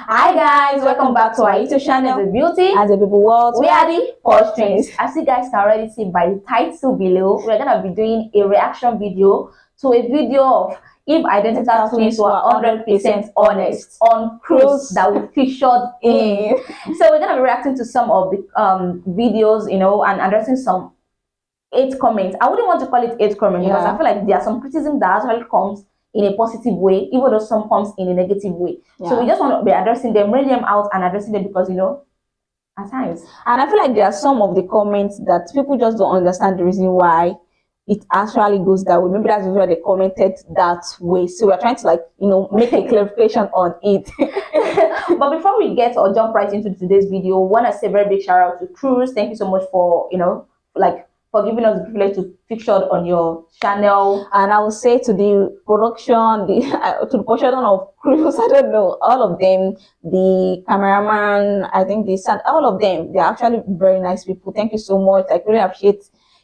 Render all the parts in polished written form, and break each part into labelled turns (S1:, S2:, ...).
S1: Hi guys, welcome back to our YouTube channel, The Beauty
S2: and the People World.
S1: We are the Posh Twins. As you guys can already see by the title below, we're gonna be doing a reaction video to a video of if identical twins were 100% honest on cruise that we featured in. So we're gonna be reacting to some of the videos, and addressing some 8 comments. I wouldn't want to call it 8 comments because I feel like there are some criticism that actually comes in a positive way, even though some comes in a negative way. So we just want to be addressing them, reading them out and addressing them because, at times.
S2: And I feel like there are some of the comments that people just don't understand the reason why it actually goes that way. Maybe that's why they commented that way. So we're trying to make a clarification on it.
S1: But before we get or jump right into today's video, I want to say a very big shout out to Cruz. Thank you so much for, for giving us the privilege to feature on your channel.
S2: And I will say to the production, to the production of Cruise, I don't know, all of them, the cameraman, I think the sound, all of them, they're actually very nice people. Thank you so much. I really appreciate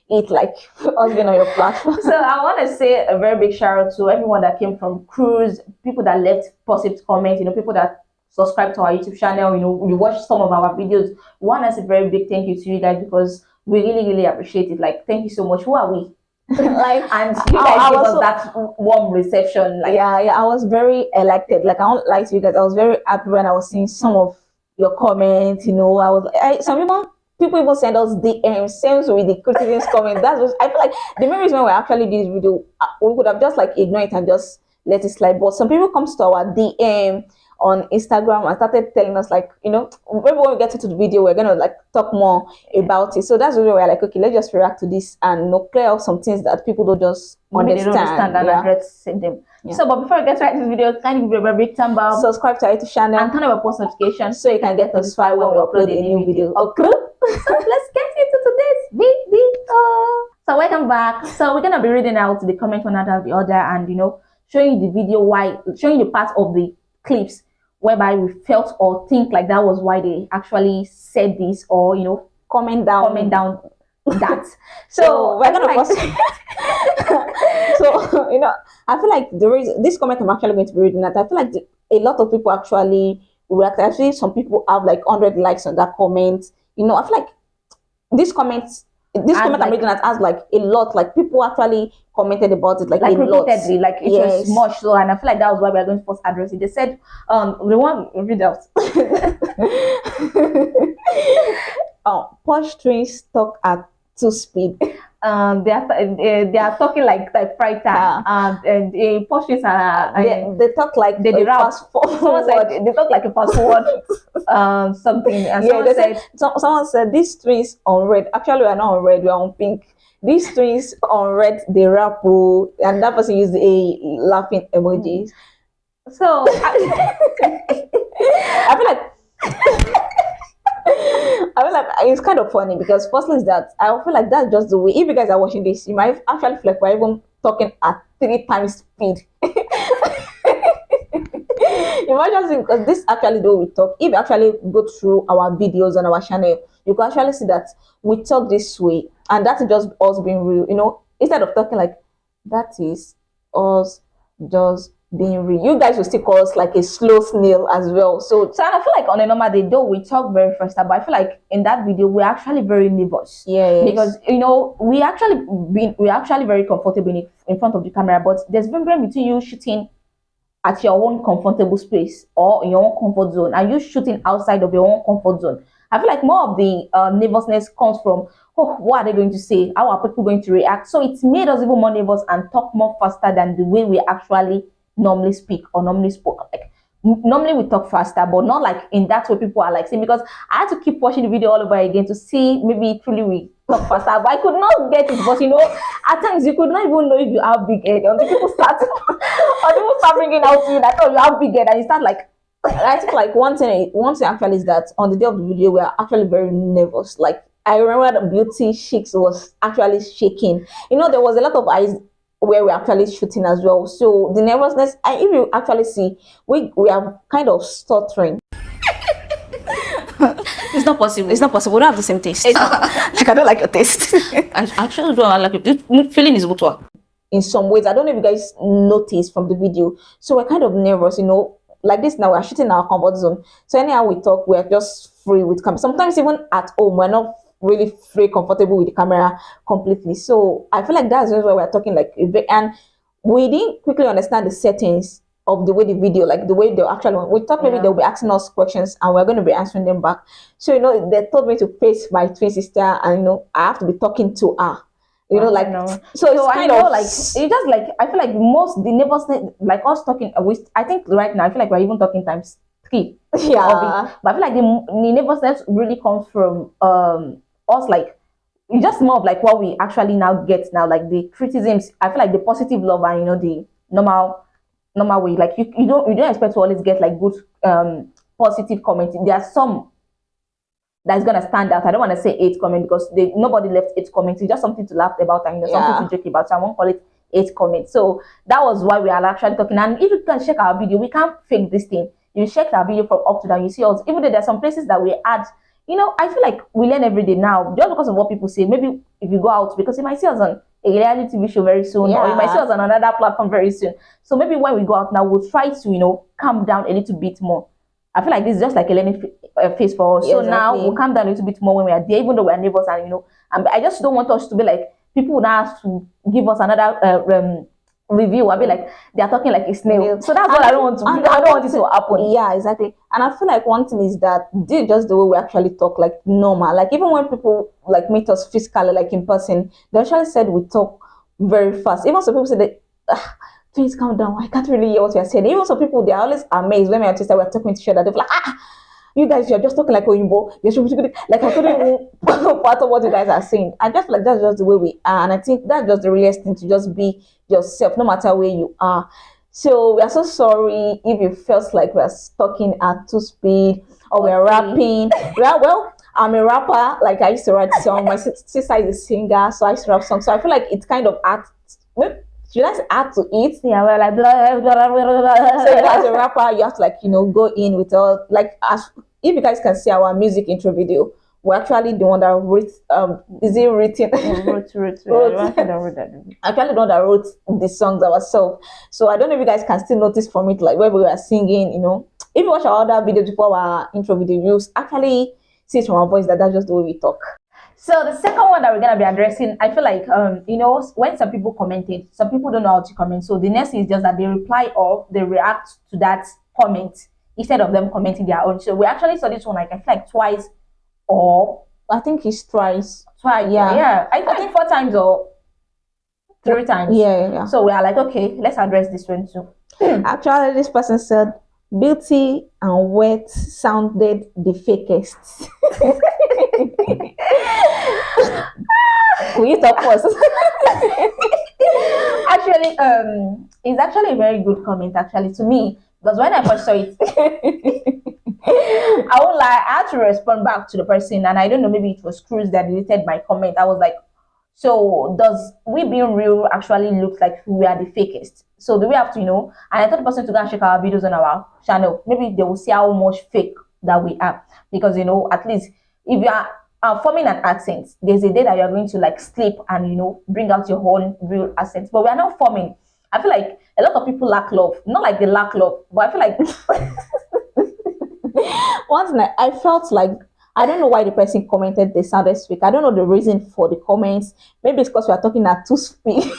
S2: it, like us being on your platform.
S1: So I want to say a very big shout out to everyone that came from Cruise, people that left positive comments, people that subscribe to our YouTube channel, you watch some of our videos. We want to say a very big thank you to you guys because we really appreciate it. Like, thank you so much. Who are we? And you guys give us that warm reception.
S2: I was very elected. Like, I won't lie to you guys, I was very happy when I was seeing some of your comments. Some people even send us DMs, same with the criticisms comment. I feel like the main reason why we actually did this video, we could have just ignored it and just let it slide. But some people comes to our DM on Instagram and started telling us maybe when we get into the video we're gonna talk more about it. So that's where we're like, okay, let's just react to this and clear up some things that people don't just understand
S1: and address them. So but before we get right to this video, can you give a big thumb up,
S2: subscribe to our YouTube channel
S1: and turn on post notifications
S2: so you can get notified when we upload a new video.
S1: Okay. So let's get into today's video. So welcome back. So we're gonna be reading out the comment one after the other and showing you the video showing you part of the clips whereby we felt or think like that was why they actually said this, or comment down that. So
S2: we're gonna post so I feel like this comment I'm actually going to be reading that. I feel like a lot of people actually react. Actually, some people have 100 likes on that comment. I feel like this comment I'm reading that has a lot, people actually commented about it
S1: repeatedly, it was much so, and I feel like that was why we are going to first address it. They said the one read out.
S2: Posh twins talk at 2 speed.
S1: They are talking like typewriter, and Posh twins are
S2: they talk like
S1: they fast forward. Someone said they talk like a fast forward something, and
S2: someone said these twins on red. Actually, we are not on red, we are on pink. These twins on red, they rap, and that person used a laughing emojis.
S1: So
S2: I feel like it's kind of funny because firstly is that I feel like that's just the way. If you guys are watching this, you might actually feel like we're even talking at 3 times speed. You might just think, because this actually the way we talk. If you actually go through our videos on our channel, you can actually see that we talk this way, and that's just us being real. Instead of talking like that is us just being real. You guys will still call us like a slow snail as well. So
S1: I feel like on a normal day though we talk very fast, but I feel like in that video we're actually very nervous. Because we're actually very comfortable in front of the camera, but there's difference between you shooting at your own comfortable space or in your own comfort zone and you shooting outside of your own comfort zone. I feel like more of the nervousness comes from, what are they going to say? How are people going to react? So it made us even more nervous and talk more faster than the way we actually normally speak or normally spoke. Normally we talk faster, but not in that way people are saying, because I had to keep watching the video all over again to see maybe truly we talk faster, but I could not get it. But at times you could not even know if you have big head until people start bringing out to you that you have big head, and you start
S2: I think one thing actually is that on the day of the video we are actually very nervous. I remember the beauty chicks was actually shaking. There was a lot of eyes where we're actually shooting as well. So the nervousness, if you actually see, we are kind of stuttering.
S1: It's not possible.
S2: It's not possible. We don't have the same taste. I don't like your taste.
S1: I actually don't like it. This feeling is good.
S2: In some ways, I don't know if you guys noticed from the video. So we're kind of nervous, like this now, we're shooting in our comfort zone. So anyhow we talk, we're just free with camera. Sometimes even at home, we're not really free, comfortable with the camera completely. So I feel like that's just why we're talking like, and we didn't quickly understand the settings of the way the video, like the way they actually want. We thought maybe they'll be asking us questions and we're going to be answering them back. So they told me to face my twin sister, and I have to be talking to her. Like so it's kind of
S1: like it's just like I feel like most the neighbors like us talking. I think right now I feel like we're even talking times 3.
S2: Yeah,
S1: but I feel like the neighbors really comes from us, like it's just more of like what we actually now get now, like the criticisms. I feel like the positive love and the normal way. Like you don't expect to always get like good positive comments. There are some that's gonna stand out. I don't want to say 8 comments because nobody left 8 comments. It's just something to laugh about and something to joke about. So I won't call it 8 comments. So that was why we are actually talking. And if you can check our video, we can't fake this thing. You check our video from up to down, you see us. Even though there's some places that we add, I feel like we learn every day now just because of what people say. Maybe if you go out, because you might see us on a reality TV show very soon, or you might see us on another platform very soon. So maybe when we go out now, we'll try to calm down a little bit more. I feel like this is just like a learning phase for us. So now we'll calm down a little bit more when we are there, even though we're neighbors, and I just don't want us to be like people will now have to give us another review. I'll be like they're talking like a snail. So that's what I don't want to. I don't want it to happen.
S2: Yeah, exactly. And I feel like one thing is that this is just the way we actually talk, like normal. Like even when people like meet us physically, like in person, they actually said we talk very fast. Even some people say that. Please calm down. I can't really hear what you're saying. Even some people, they're always amazed when we're talking to each other. They're like, you guys, you're just talking like Oyinbo. Like I couldn't even part of what you guys are saying. I just like that's just the way we are. And I think that's just the realest thing, to just be yourself, no matter where you are. So we are so sorry if you felt like we're talking at 2 speed or we're rapping. Well, I'm a rapper. Like I used to write songs. My sister is a singer, so I used to rap songs. So I feel like it's kind of art. You guys add to it.
S1: Yeah, well, like blah, blah, blah, blah, blah.
S2: So as a rapper, you have to like go in with all like, as if you guys can see our music intro video, we're actually the one that wrote is it written? Actually the one that wrote the songs ourselves. So I don't know if you guys can still notice from it, like where we were singing, if you watch our other videos before our intro video, you actually see it from our voice that's just the way we talk.
S1: So the second one that we're gonna be addressing, I feel like when some people commented, some people don't know how to comment. So the next is just that they reply or they react to that comment instead of them commenting their own. So we actually saw this one like I feel like twice, or
S2: I think it's twice.
S1: Yeah. I think 4 times or 3 times.
S2: Yeah.
S1: So we are like, okay, let's address this one too.
S2: Actually, this person said beauty and wet sounded the fakest. We talk first.
S1: Actually, it's actually a very good comment actually to me, because when I first saw it, I won't lie, I had to respond back to the person, and I don't know, maybe it was Cruz that deleted my comment. I was like, so does we being real actually look like we are the fakest? So do we have to, and I told the person to go and check our videos on our channel. Maybe they will see how much fake that we are, because at least if you are forming an accent, there's a day that you're going to like sleep and bring out your whole real accent. But we are not forming. I feel like a lot of people lack love. Not like they lack love, but I feel like
S2: once I felt like, I don't know why the person commented they sounded fake. I don't know the reason for the comments. Maybe it's because we are talking at 2 speed.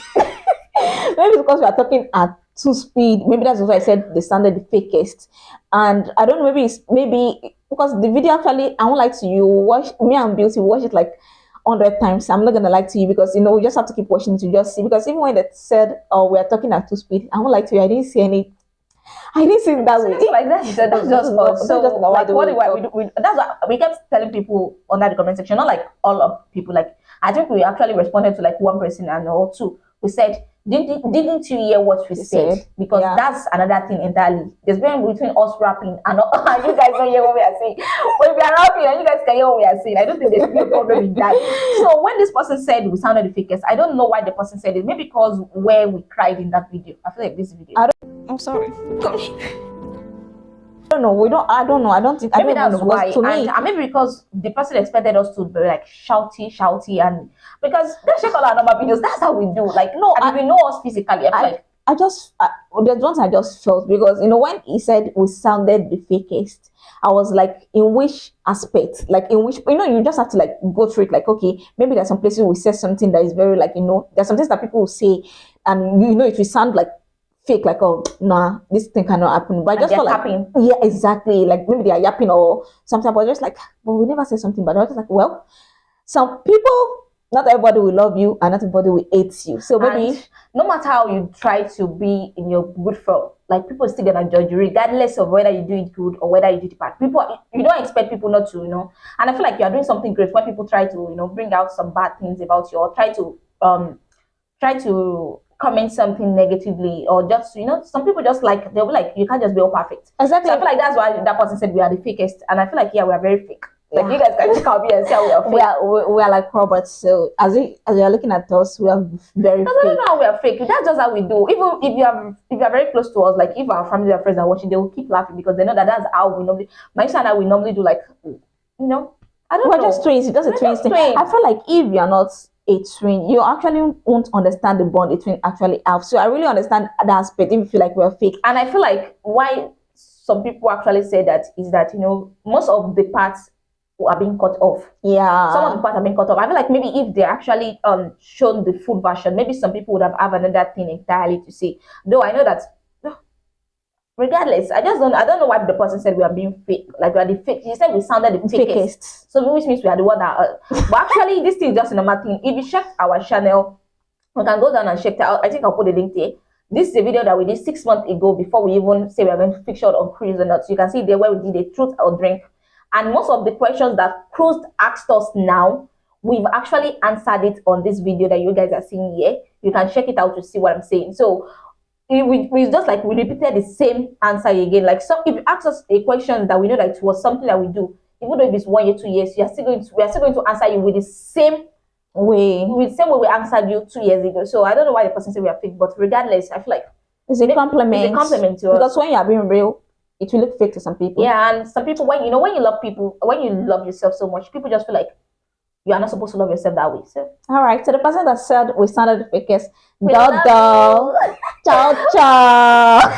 S2: Maybe it's because we are talking at 2 speed. Maybe that's what I said they sounded the fakest. And I don't know, maybe because the video actually, I won't lie to you, watch me and Beauty, watch it like 100 times. I'm not gonna lie to you, because we just have to keep watching it to just see. Because even when they said, oh, we are talking at 2 speed, I won't lie to you, I didn't see it that way.
S1: Like that, that's just us. So like that's what we kept telling people under the comment section. Not like all of people. Like I think we actually responded to like 1 person or 2. We said, didn't you hear what we said? Because that's another thing entirely. There's difference between us rapping and you guys don't hear what we are saying. When we are rapping and you guys can hear what we are saying, I don't think there's no problem in that. So when this person said we sounded the fakest, I don't know why the person said it. Maybe because where we cried in that video. I feel like this video.
S2: I'm sorry. I don't know. I don't know. I don't think.
S1: Maybe
S2: I don't
S1: that's
S2: know.
S1: why.
S2: To me,
S1: and maybe because the person expected us to be like shouty, and because they check all our normal videos. That's how we do. Like, no, and if you know us physically, I feel like
S2: there's ones I just felt, because when he said we sounded the fakest, I was like, in which aspect? Like, in which, you just have to like go through it. Like, okay, maybe there's some places we say something that is very like, there's some things that people will say, and it will sound like fake, like, oh nah, this thing cannot happen. But I just felt like, yeah, exactly. Like maybe they are yapping or something. But just like, well, we never say something. But I was just like, well, some people, not everybody will love you, and not everybody will hate you. So maybe,
S1: and no matter how you try to be in your good form, like people are still gonna judge you regardless of whether you do it good or whether you do it bad. People, you don't expect people not to, and I feel like you are doing something great when people try to, bring out some bad things about you, or try to comment something negatively, or just, some people just like, they'll be like, you can't just be all perfect.
S2: exactly.
S1: So I feel like that's why that person said we are the fakest, and I feel like, yeah, we are very fake. Like, you guys can check out here and see how we are fake.
S2: We are like robots. So as you're looking at us, we are very
S1: No,
S2: fake.
S1: no, no, we are fake. That's just how we do. Even if you are very close to us, like if our family or friends are watching, they will keep laughing because they know that that's how we normally. My sister and I, we normally do, like, I don't know.
S2: We're just twins. It's just a twins thing. I feel like if you're not a twin, you actually won't understand the bond a twin actually have. So I really understand that aspect if you feel like we're fake.
S1: And I feel like why some people actually say that is that, most of the parts are being cut off.
S2: Yeah.
S1: Some of the parts are being cut off. I feel like maybe if they actually shown the full version, maybe some people would have another thing entirely to say. Though I know that regardless, I don't know why the person said we are being fake. Like, we are the fake. She said we sounded the fakest. So which means we are the one that but actually this thing is just a normal thing. If you check our channel, we can go down and check it out. I think I'll put the link there. This is a video that we did 6 months ago before we even say we are going to feature on cruise or not. So you can see there where we did a truth or drink. And most of the questions that Cruise asked us now, we've actually answered it on this video that you guys are seeing here. You can check it out to see what I'm saying. So we just like we repeated the same answer again. Like, so if you ask us a question that we know that it was something that we do, even though if it's 1 year, 2 years, we are still going to answer you with the same way, we answered you 2 years ago. So I don't know why the person said we are fake, but regardless, I feel like
S2: it's a compliment.
S1: It's a compliment to us.
S2: Because when you are being real, it will look fake to some people.
S1: Yeah, and some people, when you love people, when you love yourself so much, people just feel like you are not supposed to love yourself that way. So
S2: all right. So the person that said we sounded the fakest, ciao ciao.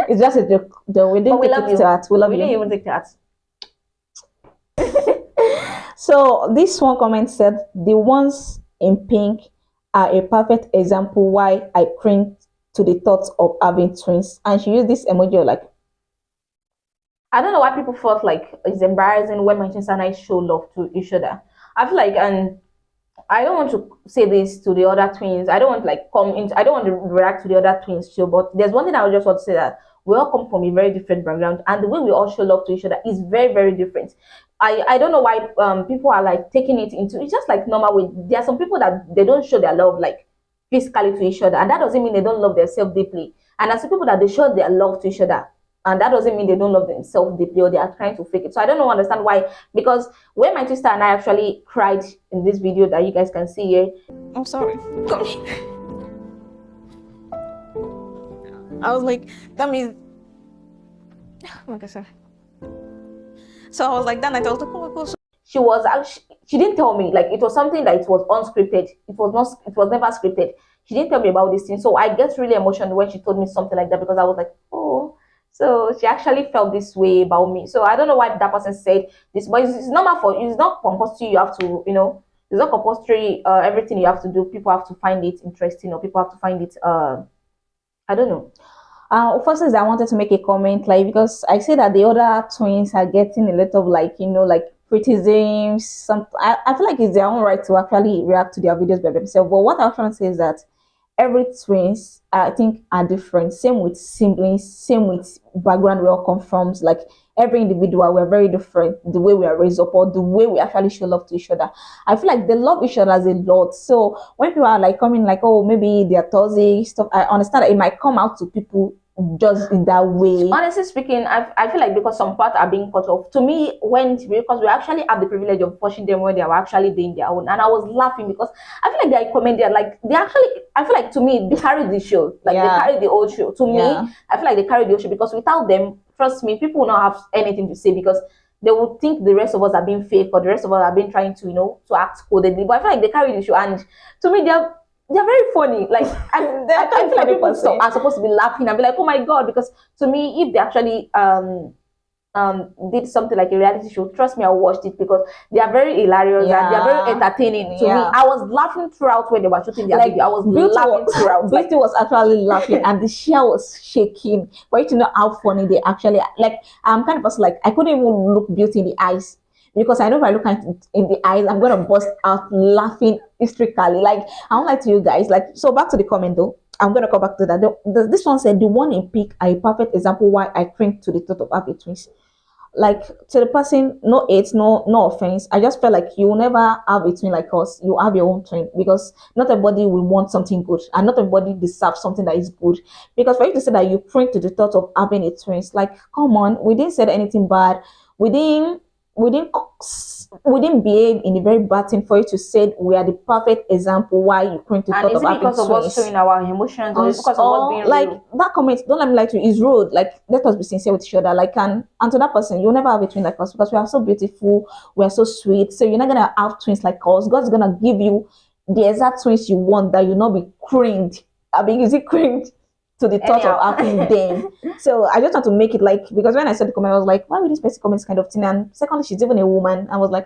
S2: It's just a joke. Though we didn't take it to heart. We love you.
S1: We didn't even take that.
S2: So this one comment said the ones in pink are a perfect example why I cringe to the thoughts of having twins, and she used this emoji like,
S1: I don't know why people felt like it's embarrassing when my sister and I show love to each other. I feel like, and I don't want to say this to the other twins. I don't want to I don't want to react to the other twins too. But there's one thing I would just want to say, that we all come from a very different background, and the way we all show love to each other is very, very different. I don't know why people are like taking it into, it's just like normal way. There are some people that they don't show their love like physically to each other, and that doesn't mean they don't love themselves deeply. And there's some people that they show their love to each other, and that doesn't mean they don't love themselves deeply or they are trying to fake it. So I don't know, understand why. Because when my sister and I actually cried in this video that you guys can see here.
S2: I'm sorry. Come here. I was like, that means. Like I said. So I was like, that night I was like, oh my gosh.
S1: She didn't tell me, like, it was something that it was unscripted. It was never scripted. She didn't tell me about this thing. So I get really emotional when she told me something like that, because I was like, oh. So she actually felt this way about me. So I don't know why that person said this, but it's normal it's not compulsory. You have to, it's not compulsory. Everything you have to do, people have to find it interesting, or people have to find it. I don't know.
S2: First is I wanted to make a comment, like, because I say that the other twins are getting a lot of like criticisms. I feel like it's their own right to actually react to their videos by themselves. But what I want to say is that every twins, I think, are different. Same with siblings, same with background we all come from. Like, every individual, we're very different. The way we are raised up, or the way we actually show love to each other. I feel like they love each other as a lot. So when people are like coming like, oh, maybe they're toxic stuff, I understand that it might come out to people just in that way.
S1: Honestly speaking, I feel like because some parts are being cut off. To me, because we actually have the privilege of watching them when they are actually doing their own, and I was laughing because I feel like they are comedian. Like, they actually, I feel like, to me, they carry the show. Like, they carry the whole show. To me, I feel like they carry the whole show, because without them, trust me, people will not have anything to say, because they would think the rest of us are being fake, or the rest of us are being trying to, to act codedly. But I feel like they carry the show, and to me, they're very funny. Like I feel like people are supposed to be laughing and be like, oh my god, because to me, if they actually did something like a reality show, trust me, I watched it because they are very hilarious and they are very entertaining. To me, I was laughing throughout when they were shooting their video. I was laughing throughout.
S2: Beauty was actually laughing and the chair was shaking for you to know how funny they actually like. I'm kind of person like I couldn't even look Beauty in the eyes because I know if I look at it in the eyes, I'm gonna burst out laughing hysterically. Like I don't like to you guys. Like so, back to the comment though. I'm gonna come back to that. This one said the one in peak are a perfect example why I cringe to the thought of having twins. Like to the person, no hate, no offense. I just felt like you will never have a twin like us. You have your own twin because not everybody will want something good, and not everybody deserves something that is good. Because for you to say that you cringe to the thought of having a twin, it's like, come on, we didn't say anything bad. We didn't we didn't we didn't behave in a very bad thing for you to say we are the perfect example why you cringe to thought
S1: is
S2: of
S1: it
S2: having
S1: because of us
S2: twins.
S1: showing our emotions, or is it because of us being
S2: Like
S1: real?
S2: that comment, don't let me lie to you, is rude. Like let us be sincere with each other. Like and to that person, you'll never have a twin like us because we are so beautiful, we are so sweet. So you're not gonna have twins like us. God's gonna give you the exact twins you want that you'll not be cringed. I mean, is it cringed to the thought
S1: Anyhow.
S2: of having them? So I just want to make it like, because when I saw the comment, I was like, why would this person comment this kind of thing? And secondly, she's even a woman. I was like,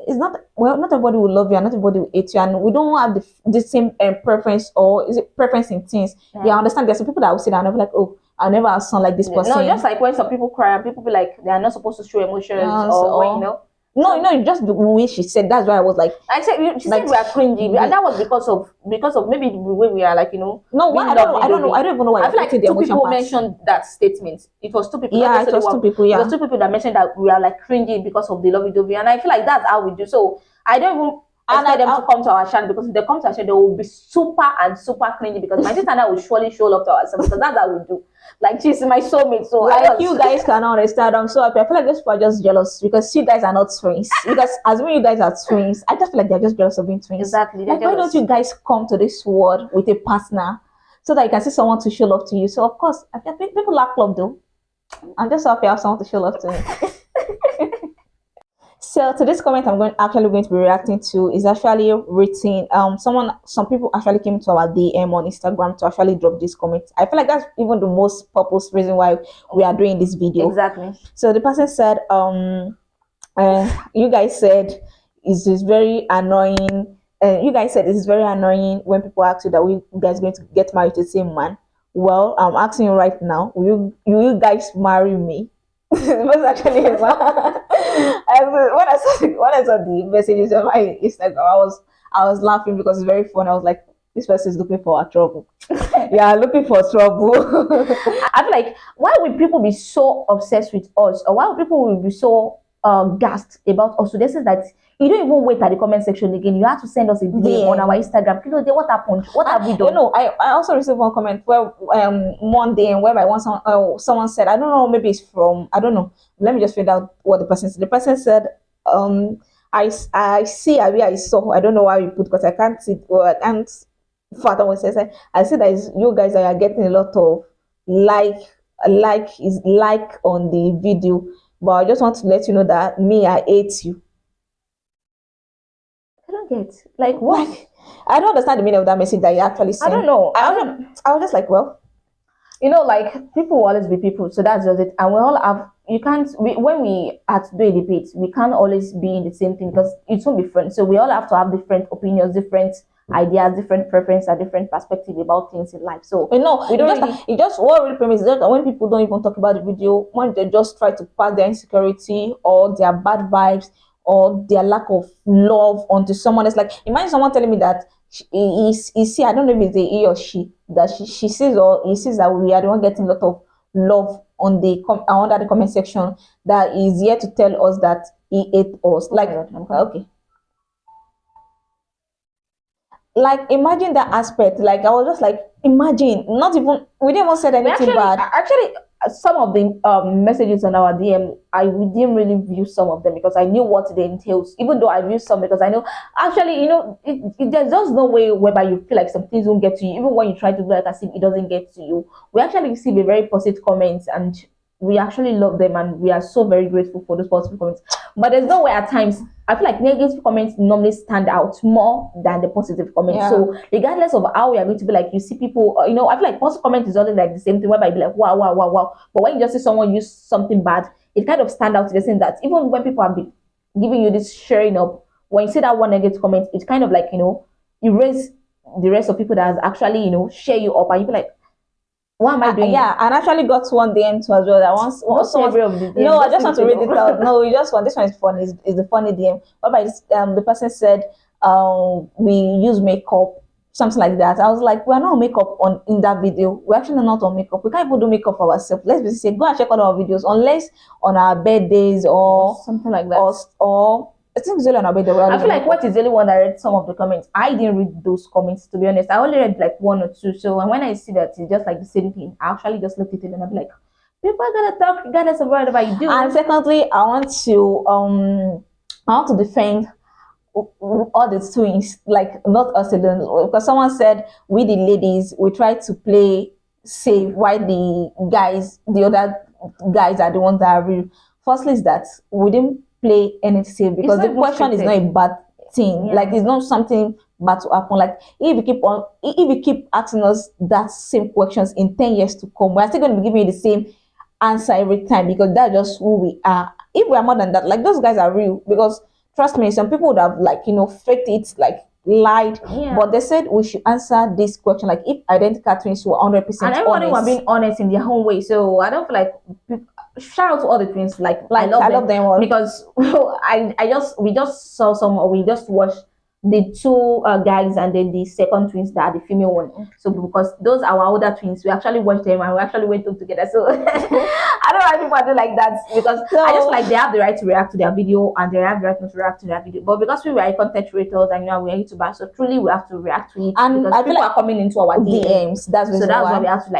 S2: it's not, well, not everybody will love you and not everybody will hate you, and we don't have the same preference, or is it preference in things. Yeah, I understand there's some people that will say that and I'll be like, oh, I'll never have son like this person.
S1: No, just like when some people cry and people be like they are not supposed to show emotions,
S2: Yes,
S1: or when, you know.
S2: no, just the way she said. That's why I was like,
S1: I said she
S2: like,
S1: said we are cringy, and that was because of maybe the way we are, like, you know.
S2: no, why? I don't know. I don't even know why.
S1: I feel like two people mentioned that statement. It was two people.
S2: Yeah, it was two people. Yeah,
S1: it was two people that mentioned that we are like cringy because of the lovey dovey, and I feel like that's how we do. So I don't even expect them to come to our channel, because if they come to our channel, they will be super and super cringy, because my sister and I will surely show love to ourselves, because that's how we do. Like, she's my soulmate, so
S2: you guys cannot understand. I'm so happy. I feel like those people are just jealous because you guys are not twins. Because as when you guys are twins, I just feel like they're just jealous of being twins.
S1: Exactly.
S2: Like, why don't you guys come to this world with a partner so that you can see someone to show love to you? So of course, I think people lack love though. I'm just happy I have someone to show love to me. So to this comment, actually going to be reacting to is actually written. Some people actually came to our DM on Instagram to actually drop this comment. I feel like that's even the most purpose reason why we are doing this video.
S1: Exactly.
S2: So the person said, you guys said is this very annoying. You guys said it's very annoying when people ask you that we guys going to get married to the same man. Well, I'm asking you right now, will you guys marry me? It was actually when I saw the messages on my Instagram, I was laughing because it's very fun. I was like, this person is looking for trouble. Yeah, looking for trouble.
S1: I feel like, why would people be so obsessed with us, or why would people be so gassed about us? So this is that you don't even wait at the comment section again. You have to send us a DM on our Instagram. You know, what happened? What have we done?
S2: You know, I also received one comment where one day, and whereby someone said, I don't know, maybe it's from, I don't know. Let me just find out what the person said. The person said, I see, I saw. I don't know why you put, because I can't see. And Father was saying, I see that you guys are getting a lot of like on the video, but I just want to let you know that me, I hate you.
S1: I don't get, like, what?
S2: I don't understand the meaning of that message that you actually sent.
S1: I don't know.
S2: I was just like, well,
S1: you know, like, people will always be people, so that's just it. And we all have, when we are to do a debate, we can't always be in the same thing, because it won't be friends. So we all have to have different opinions, different ideas, different preference, and different perspective about things in life. So
S2: we don't it just what really permits that when people don't even talk about the video, when they just try to pass their insecurity or their bad vibes or their lack of love onto someone. It's like, imagine someone telling me that he see, I don't know if it's a he or she, that she sees or he sees that we are the one getting a lot of love on the under the comment section, that is here to tell us that he ate us. Like, okay. Like, imagine that aspect. Like, I was just like, imagine, not even, we didn't even say anything bad.
S1: Actually, some of the messages on our DM, we didn't really view some of them because I knew what they entails. Even though I viewed some, because I know, actually, you know, there's just no way whereby you feel like some things won't get to you, even when you try to do like as if it doesn't get to you. We actually receive a very positive comments, and we actually love them, and we are so very grateful for those positive comments. But there's no way at times I feel like negative comments normally stand out more than the positive comments.
S2: Yeah.
S1: So regardless of how we are going to be, like, you see people, I feel like positive comment is always like the same thing, whereby you be like, wow, wow, wow, wow. But when you just see someone use something bad, it kind of stand out to the sense that even when people have been giving you this sharing up, when you see that one negative comment, it's kind of like, you raise the rest of people that has actually, share you up, and you be like, what am I doing?
S2: Yeah, and actually got one DM too as well. That once,
S1: every of the DMs,
S2: no, I just want to read it out. No, we just want, this one is funny. Is the funny DM. Whereby the person said, we use makeup, something like that. I was like, we're not on makeup in that video. We're actually not on makeup. We can't even do makeup for ourselves. Let's basically say, go and check out our videos, unless on our birthdays or
S1: something like that,
S2: or I think it's only on our birthday.
S1: I feel like what is the only one that read some of the comments. I didn't read those comments, to be honest. I only read like one or two. So when I see that it's just like the same thing, I actually just looked at it and I'm like, people are gonna talk regardless of whatever you do.
S2: And secondly, I want to defend all the twins, like not us alone, because someone said we the ladies we try to play safe while the other guys are the ones that are real. Firstly is that we didn't play any safe, because the question is not a bad thing. Yeah. Like, it's not something bad to happen. Like, if you keep asking us that same questions in 10 years to come, we're still going to be giving you the same answer every time, because that's just who we are. If we are more than that, like, those guys are real, because trust me, some people would have, like, faked it, like lied. Yeah. But they said we should answer this question, like, if identical twins were 100%
S1: and everybody were being honest in their own way. So I don't feel like shout out to all the twins. Like I love them all, because we just saw some, or we just watched the two guys, and then the second twins that are the female one. So because those are our older twins, we actually watched them and we actually went up together. So I don't know why people do like that, because I just like they have the right to react to their video and they have the right not to react to their video. But because we were content creators and we're YouTubers, so truly we have to react to it, and because people are coming into our DMs. That's why we have to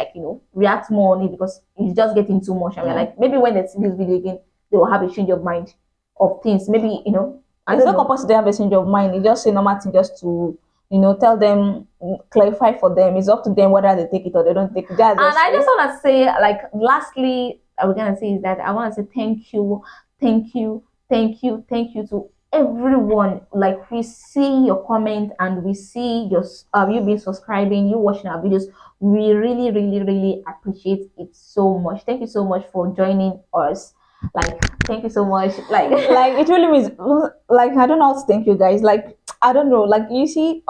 S1: react more on it, because it's just getting too much. And we're like, maybe when they see this video again, they will have a change of mind of things. Maybe it's not compulsory to have a change of mind. It's just a normal thing, just to tell them, clarify for them. It's up to them whether they take it or they don't take it. And I just want to say, like, lastly, we're gonna say is that I want to say thank you to everyone. Like, we see your comment and we see your you been subscribing, you watching our videos. We really, really, really appreciate it so much. Thank you so much for joining us. Like, thank you so much. Like
S2: it really means, like, I don't know how to thank you guys. Like, I don't know. Like, you see,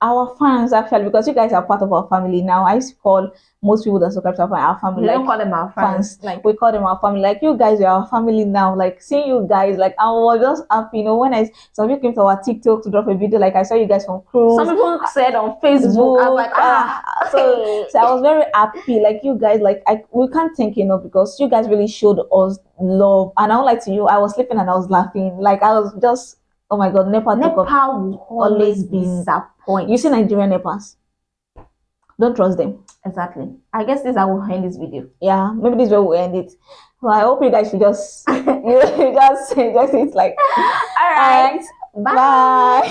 S2: our fans, actually, because you guys are part of our family now. I used to call most people that subscribe to our family.
S1: We don't call them our fans.
S2: Like, we call them our family. Like, you guys are our family now. Like, seeing you guys, like, I was just happy. When some people came to our TikTok to drop a video, like, I saw you guys from cruise.
S1: Some people said on Facebook. I was like,
S2: so I was very happy. Like, you guys, like, we can't thank you enough, because you guys really showed us love. And I won't lie to you, I was sleeping and I was laughing. Like, I was just, oh my God, Nepal
S1: will always disappoint.
S2: You see Nigerian Nepals, don't trust them.
S1: Exactly. I guess this is how we'll end this video.
S2: Yeah, maybe this is where we'll end it. So I hope you guys should just just it's like,
S1: all right, bye.